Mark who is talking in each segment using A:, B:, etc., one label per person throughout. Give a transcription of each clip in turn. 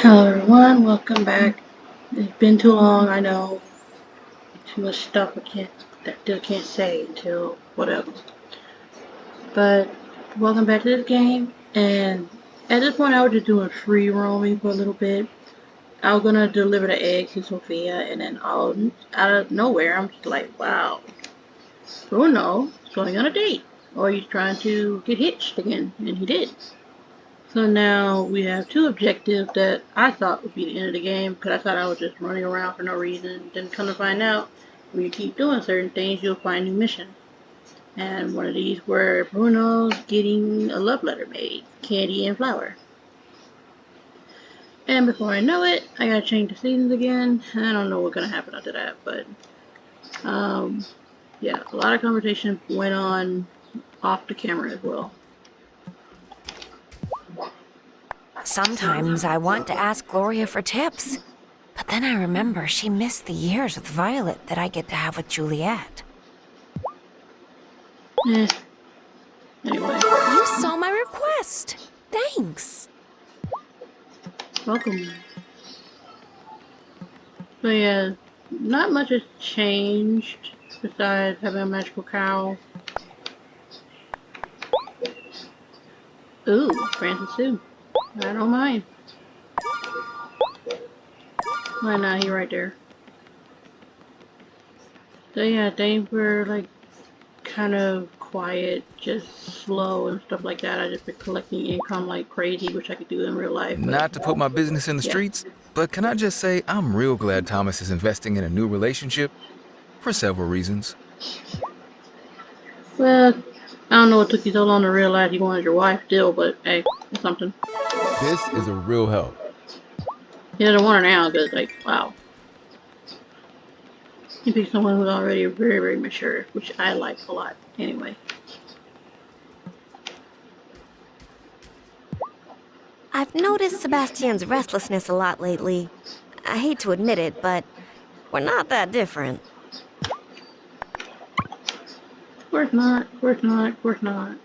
A: Hello everyone, welcome back. It's been too long, I know. Too much stuff I can't say until whatever. But welcome back to the game, and at this point I was just doing free roaming for a little bit. I was gonna deliver the eggs to Sophia, and then out of nowhere I'm just like, wow, Bruno is going on a date, or he's trying to get hitched again, and he did. So now we have two objectives that I thought would be the end of the game because I thought I was just running around for no reason. Then come to find out, when you keep doing certain things, you'll find new missions. And one of these were Bruno's getting a love letter made, candy and flower. And before I know it, I gotta change the seasons again. I don't know what's gonna happen after that, but yeah, a lot of conversation went on off the camera as well.
B: Sometimes I want to ask Gloria for tips, but then I remember she missed the years with Violet that I get to have with Juliet.
A: Eh. Anyway.
B: You saw my request. Thanks.
A: Welcome. So yeah, not much has changed besides having a magical cow. Ooh, Francis too. I don't mind. Why not? He right there. So yeah, things were like kind of quiet, just slow and stuff like that. I just been collecting income like crazy, which I could do in real life.
C: Not to put my business in the
A: yeah.
C: streets, but can I just say I'm real glad Thomas is investing in a new relationship for several reasons.
A: Well, I don't know what took you so long to realize you wanted your wife still, but hey, it's something.
C: This is a real help.
A: He doesn't want her now, but like, wow. You pick someone who's already very, very mature, which I like a lot. Anyway.
D: I've noticed Sebastian's restlessness a lot lately. I hate to admit it, but we're not that different.
A: Of course not, of course not, of course not.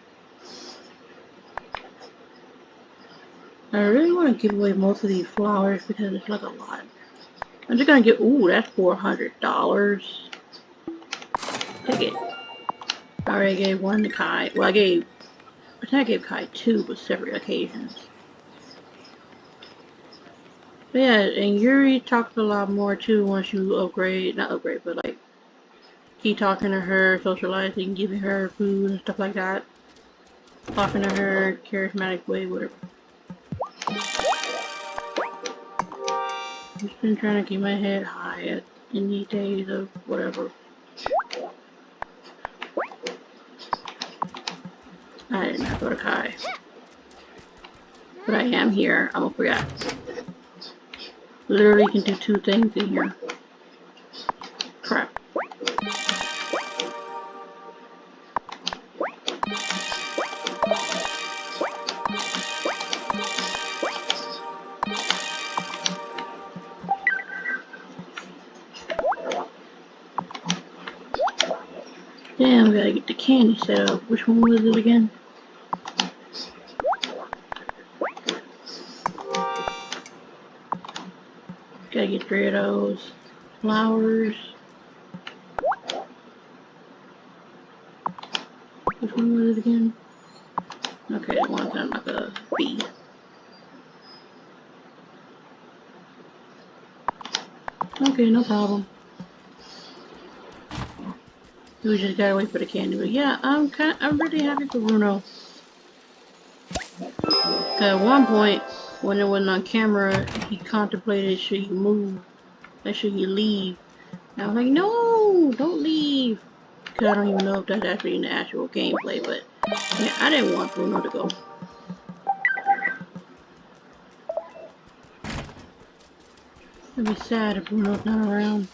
A: I really want to give away most of these flowers because it's like a lot. I'm just gonna get, ooh, that's $400. Take it. I already gave one to Kai. Well, I think I gave Kai two, but separate occasions. But yeah, and Yuri talks a lot more too once you upgrade, not upgrade, but like keep talking to her, socializing, giving her food and stuff like that. Talking to her, charismatic way, whatever. Just been trying to keep my head high in these days of whatever. I did not go to Kai. But I am here. I almost forgot. Literally can do two things in here. Crap. Damn, we gotta get the candy set up. Which one was it again? Gotta get Drydock Flowers. Which one was it again? Okay, the one kind of like a bee. Okay, no problem. We just gotta wait for the candy. But yeah, I'm really happy for Bruno. At one point, when it wasn't on camera, he contemplated should he move, or should he leave. And I was like, no, don't leave. Because I don't even know if that's actually in the actual gameplay, but yeah, I didn't want Bruno to go. It'd be sad if Bruno's not around.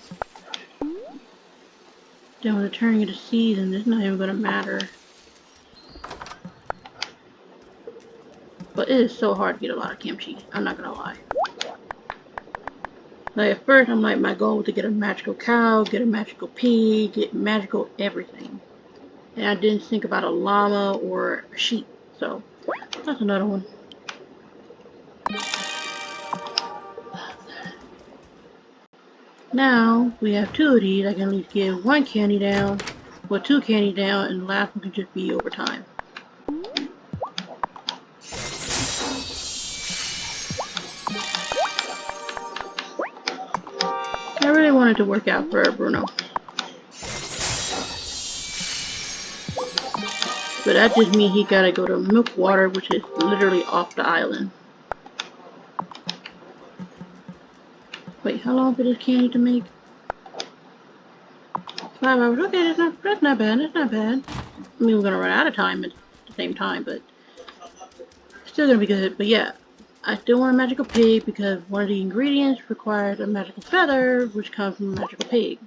A: Then when it's turning into season, it's not even gonna matter. But it is so hard to get a lot of kimchi, I'm not gonna lie. Like at first I'm like, my goal was to get a magical cow, get a magical pig, get magical everything. And I didn't think about a llama or a sheep, so that's another one. Now we have two of these. I can at least give one candy down, well, two candy down, and the last one can just be overtime. I really wanted to work out for Bruno. But that just means he gotta go to Milkwater, which is literally off the island. Wait, how long for this candy to make? 5 hours. Okay, that's not bad. That's not bad. I mean, we're gonna run out of time at the same time, but still gonna be good. But yeah, I still want a magical pig because one of the ingredients requires a magical feather, which comes from a magical pig.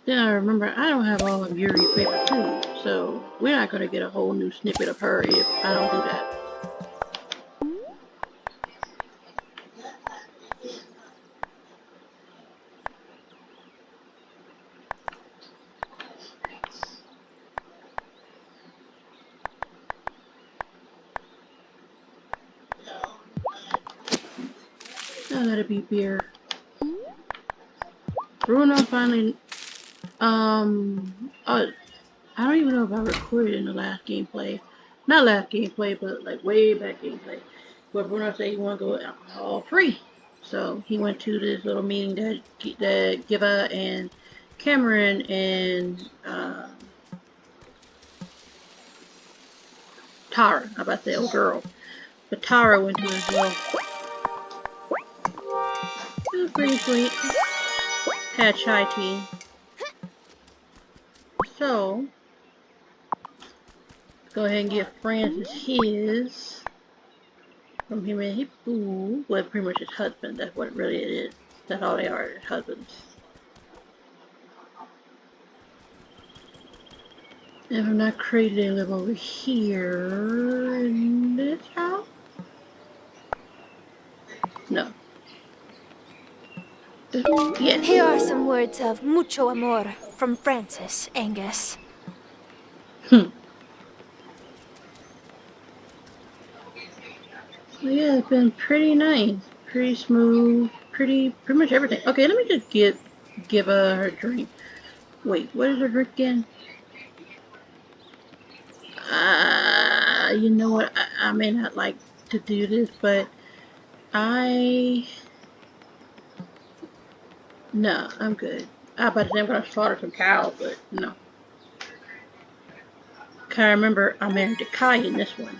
A: Then I remember I don't have all of Yuri's favorite food, so we're not gonna get a whole new snippet of her if I don't do that. Now let it be beer. Bruno finally, I don't even know if I recorded in the last gameplay. Not last gameplay, but like way back gameplay. Where Bruno said he wanted to go alcohol free. So he went to this little meeting that Giva and Cameron and Tara, I'm about to say old girl. But Tara went to as well. It was pretty sweet. Had chai tea. So go ahead and give Francis his from him and his boo. Well, pretty much his husband. That's what it really is. That's all they are, husbands. If I'm not crazy, they live over here in this house. No. Yes.
E: Here are some words of mucho amor from Francis, Angus.
A: Yeah, it's been pretty nice. Pretty smooth. Pretty much everything. Okay, let me just give her drink. Wait, what is her drink again? You know what? I may not like to do this, but no, I'm good. I about to say I'm gonna slaughter some cows, but no. Cause I remember I married becaue in this one.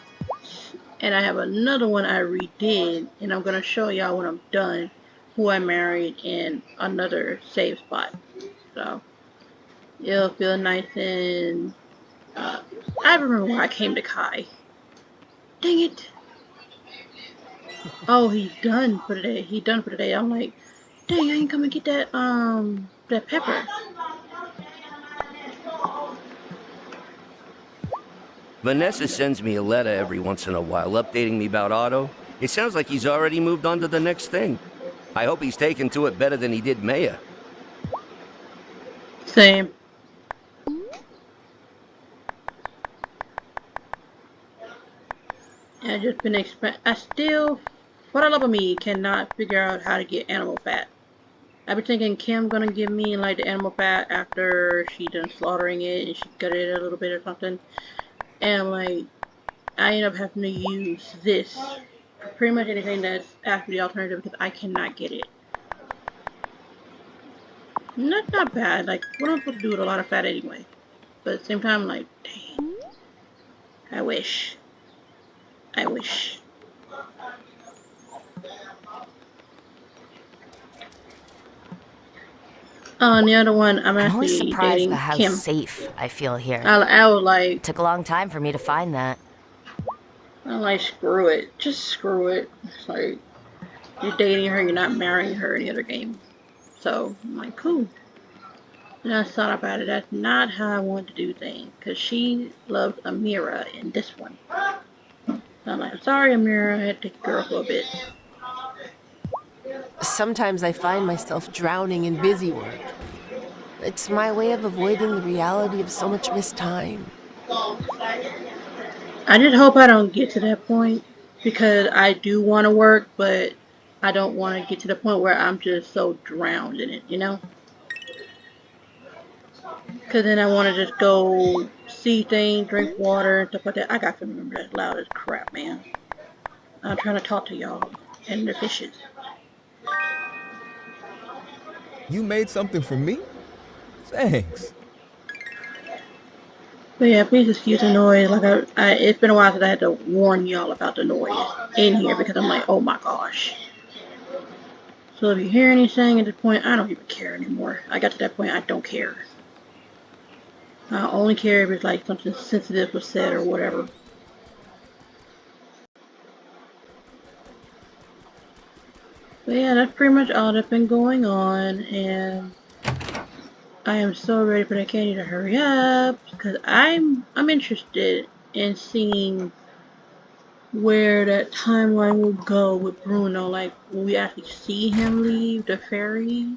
A: And I have another one I redid, and I'm gonna show y'all when I'm done who I married in another save spot. So it'll feel nice and I remember when I came to Kai. Dang it! Oh, he's done for the day. He's done for the day. I'm like, dang, I ain't come and get that pepper.
F: Vanessa sends me a letter every once in a while updating me about Otto. It sounds like he's already moved on to the next thing. I hope he's taken to it better than he did Maya.
A: Same. I just been I still, for the love of me, cannot figure out how to get animal fat. I've been thinking Kim gonna give me like the animal fat after she done slaughtering it and she gutted it a little bit or something. And like, I end up having to use this for pretty much anything that's after the alternative because I cannot get it. And that's not bad. Like, what am I supposed to do with a lot of fat anyway? But at the same time, like, dang. I wish. I wish. And the other one, I'm
B: I'm always
A: actually
B: surprised
A: dating
B: by how
A: Kim.
B: safe I feel here.
A: I was like,
B: It took a long time for me to find that.
A: I'm like, screw it. Just screw it. It's like, you're dating her, you're not marrying her in the other game. So, I'm like, cool. And I thought about it. That's not how I want to do things. Because she loves Amira in this one. So I'm like, sorry, Amira. I had to take the girl for a bit.
G: Sometimes I find myself drowning in busy work. It's my way of avoiding the reality of so much missed time.
A: I just hope I don't get to that point. Because I do want to work, but I don't want to get to the point where I'm just so drowned in it, you know? Because then I want to just go see things, drink water, and stuff like that. I got to remember that's loud as crap, man. I'm trying to talk to y'all and the fishes.
C: You made something for me? Thanks.
A: But yeah, please excuse the noise. Like it's been a while since I had to warn y'all about the noise in here because I'm like, oh my gosh. So if you hear anything at this point, I don't even care anymore. I got to that point, I don't care. I only care if it's like something sensitive was said or whatever. But yeah, that's pretty much all that's been going on, and I am so ready for that candy to hurry up because I'm interested in seeing where that timeline will go with Bruno. Like, will we actually see him leave the ferry?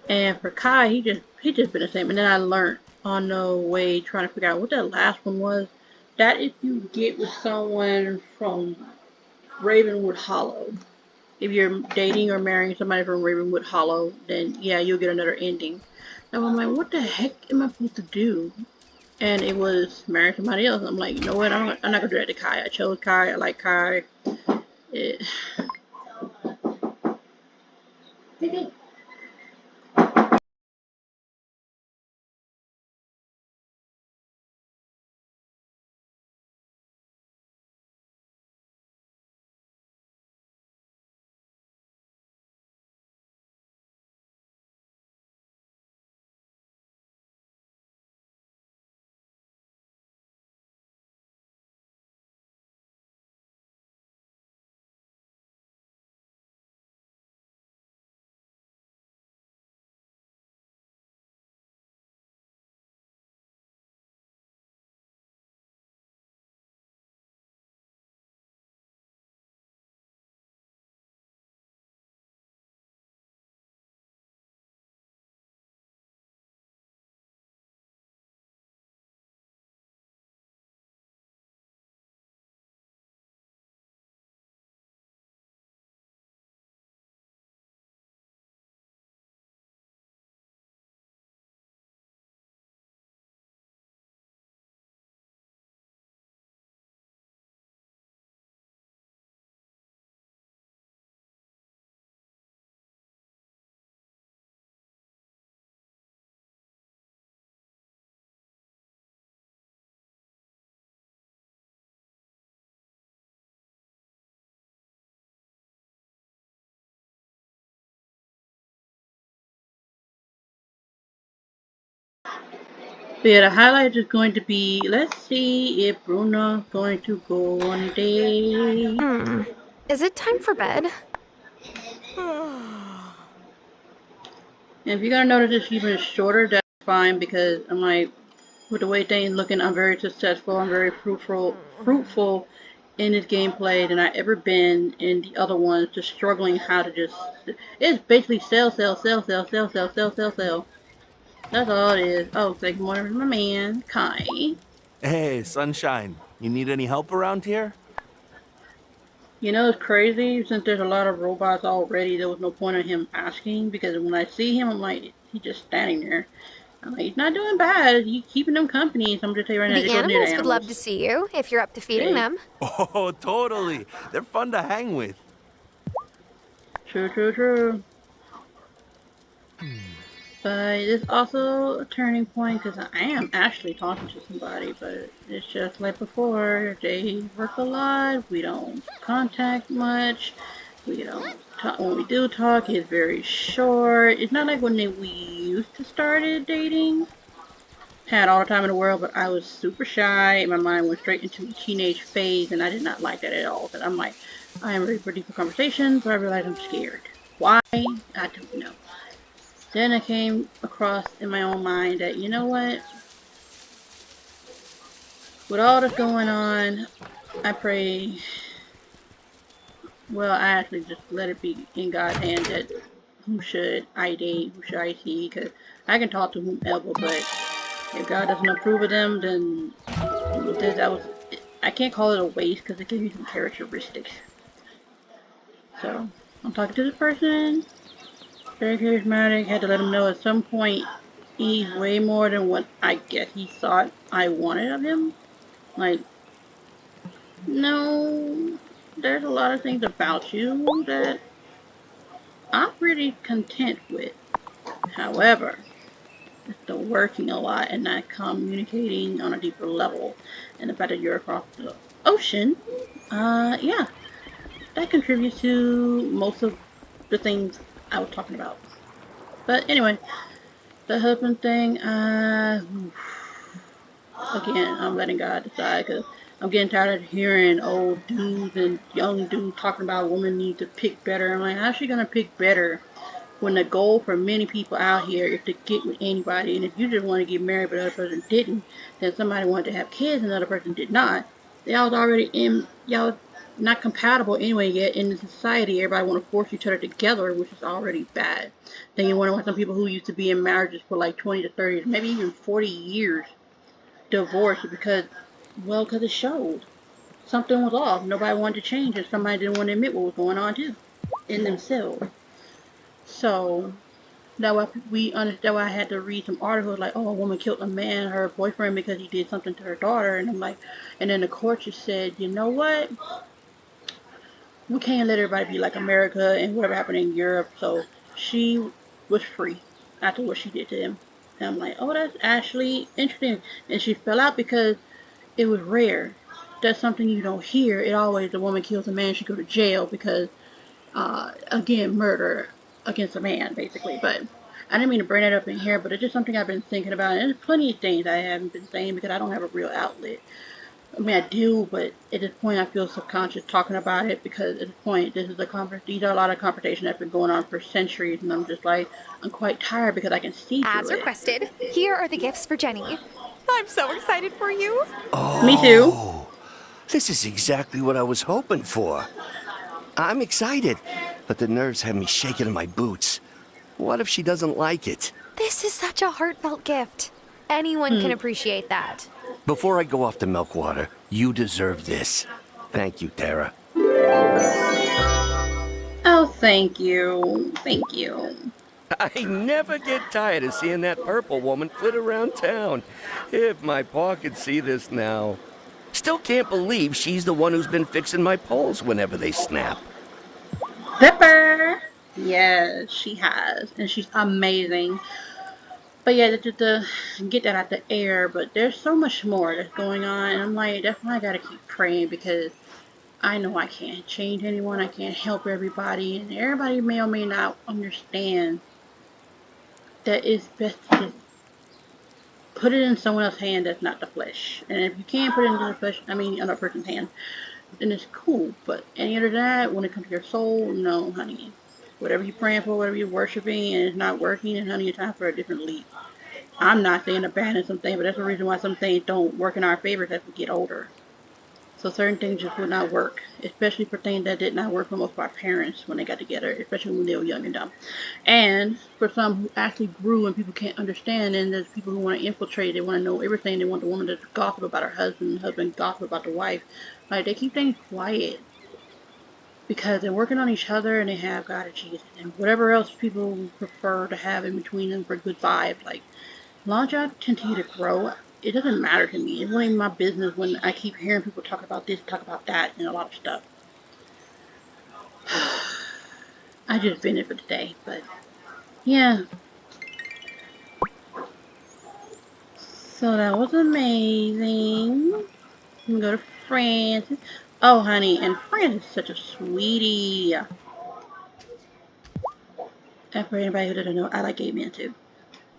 A: And for Kai, he just been the same. And then I learned on the way trying to figure out what that last one was. That if you get with someone from Ravenwood Hollow, if you're dating or marrying somebody from Ravenwood Hollow, then yeah, you'll get another ending. And I'm like, what the heck am I supposed to do? And it was marry somebody else. I'm like, you know what? I'm not gonna do that to Kai. I chose Kai. I like Kai. It, But yeah, the highlight is going to be, let's see if Bruno's going to go on a date.
E: Is it time for bed?
A: And if you're gonna notice it's even shorter, that's fine because I'm like, with the way things looking, I'm very successful. I'm very fruitful in this gameplay than I ever been in the other ones. Just struggling how to just, it's basically sell, sell, sell, sell, sell, sell, sell, sell, sell. That's all it is. Oh, thank you, morning, my man, Kai.
H: Hey, Sunshine. You need any help around here?
A: You know, it's crazy. Since there's a lot of robots already, there was no point in him asking because when I see him, I'm like, he's just standing there. I'm like, he's not doing bad. He's keeping them company. So I'm just telling you right now,
E: The
A: just go near the
E: animals would love to
A: animals.
E: see you if you're up to feeding
A: Hey,
E: them.
H: Oh, totally. They're fun to hang with.
A: true, true, true. But it's also a turning point because I am actually talking to somebody, but it's just like before. They work a lot. We don't contact much. We don't talk. When we do talk, it's very short. It's not like when we used to started dating. Had all the time in the world, but I was super shy, and my mind went straight into a teenage phase, and I did not like that at all. Because I'm like, I am ready for deeper conversations, but I realize I'm scared. Why? I don't know. Then I came across in my own mind that, you know what? With all that's going on, I pray, well, I actually just let it be in God's hands that who should I date, who should I see, because I can talk to whomever, but if God doesn't approve of them, then I can't call it a waste because it gives you some characteristics. So, I'm talking to this person, very charismatic, had to let him know at some point he's way more than what I guess he thought I wanted of him. Like, no, there's a lot of things about you that I'm pretty content with. However, it's the working a lot and not communicating on a deeper level. And the fact that you're across the ocean, yeah, that contributes to most of the things I was talking about. But anyway, the husband thing, again, I'm letting God decide because I'm getting tired of hearing old dudes and young dudes talking about women need to pick better. I'm like, how's she gonna pick better when the goal for many people out here is to get with anybody? And if you just want to get married but the other person didn't, then somebody wanted to have kids and the other person did not, y'all already in, y'all not compatible anyway yet in the society. Everybody want to force each other together, which is already bad. Then you wonder why some people who used to be in marriages for like 20 to 30, maybe even 40 years divorced because, well, because it showed. Something was off. Nobody wanted to change and somebody didn't want to admit what was going on too in themselves. So that why I had to read some articles like, oh, a woman killed a man, her boyfriend, because he did something to her daughter, and I'm like, and then the court just said, you know what? We can't let everybody be like America and whatever happened in Europe. So she was free after what she did to him. And I'm like, oh, that's actually interesting. And she fell out because it was rare. That's something you don't hear. It always, the woman kills a man, she go to jail because, again, murder against a man, basically. But I didn't mean to bring that up in here, but it's just something I've been thinking about. And there's plenty of things I haven't been saying because I don't have a real outlet. I mean, I do, but at this point, I feel subconscious talking about it because at this point, these are a lot of confrontations that's been going on for centuries, and I'm just like, I'm quite tired because I can see through
E: As
A: it.
E: requested, here are the gifts for Jenny. I'm so excited for you.
A: Me too.
F: Oh, this is exactly what I was hoping for. I'm excited, but the nerves have me shaking in my boots. What if she doesn't like it?
E: This is such a heartfelt gift. Anyone can appreciate that.
F: Before I go off to Milkwater, you deserve this. Thank you, Tara.
A: Oh, thank you. Thank you.
F: I never get tired of seeing that purple woman flit around town. If my paw could see this now. Still can't believe she's the one who's been fixing my poles whenever they snap.
A: Zipper! Yes, she has. And she's amazing. But yeah, to get that out the air, but there's so much more that's going on. And I'm like, that's why I gotta keep praying because I know I can't change anyone. I can't help everybody. And everybody may or may not understand that it's best to just put it in someone else's hand that's not the flesh. And if you can't put it into the flesh, I mean, another person's hand, then it's cool. But any other than that, when it comes to your soul, no, honey. Whatever you're praying for, whatever you're worshiping, and it's not working, and honey, it's time for a different leap. I'm not saying abandon something, but that's the reason why some things don't work in our favor as we get older. So certain things just will not work, especially for things that did not work for most of our parents when they got together, especially when they were young and dumb. And for some who actually grew and people can't understand, and there's people who want to infiltrate, they want to know everything, they want the woman to gossip about her husband, the husband gossip about the wife. Like, they keep things quiet because they're working on each other and they have God and Jesus and whatever else people prefer to have in between them for good vibes. Like, as long as y'all continue to grow, it doesn't matter to me. It's not even my business when I keep hearing people talk about this, talk about that, and a lot of stuff. I just been it for today, but yeah. So that was amazing. I'm gonna go to Francis. Oh, honey, and Francis is such a sweetie. And for anybody who doesn't know, I like gay men too.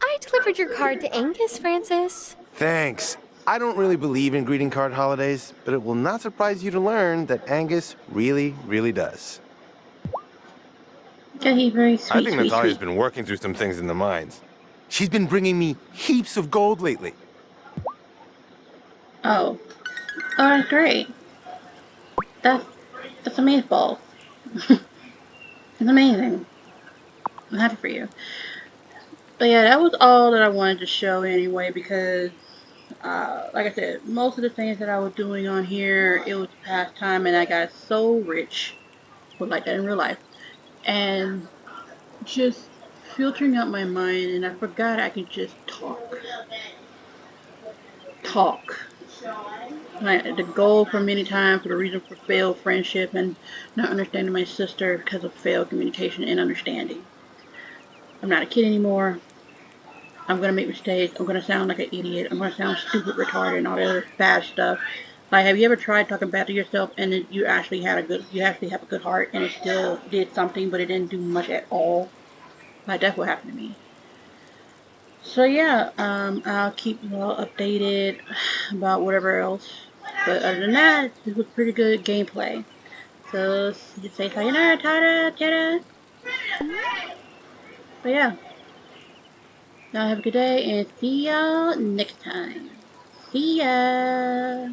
E: I delivered your card to Angus, Francis.
I: Thanks. I don't really believe in greeting card holidays, but it will not surprise you to learn that Angus really, really does.
A: Yeah, he's very sweet,
I: I think Natalia's been working through some things in the mines. She's been bringing me heaps of gold lately.
A: Oh, that's great. That's amazeballs. It's amazing. I'm happy for you. But yeah, that was all that I wanted to show anyway because, like I said, most of the things that I was doing on here, it was past time and I got so rich, well, like that in real life, and just filtering out my mind, and I forgot I could just talk. The goal for many times, for the reason for failed friendship and not understanding my sister because of failed communication and understanding. I'm not a kid anymore. I'm gonna make mistakes. I'm gonna sound like an idiot. I'm gonna sound stupid, retarded, and all the other bad stuff. Like, have you ever tried talking bad to yourself and then you actually have a good heart and it still did something, but it didn't do much at all? Like, that's what happened to me. So yeah, I'll keep you all updated about whatever else. But other than that, this was pretty good gameplay. So just say sayonara, tada, tada. But yeah, y'all have a good day and see y'all next time. See ya.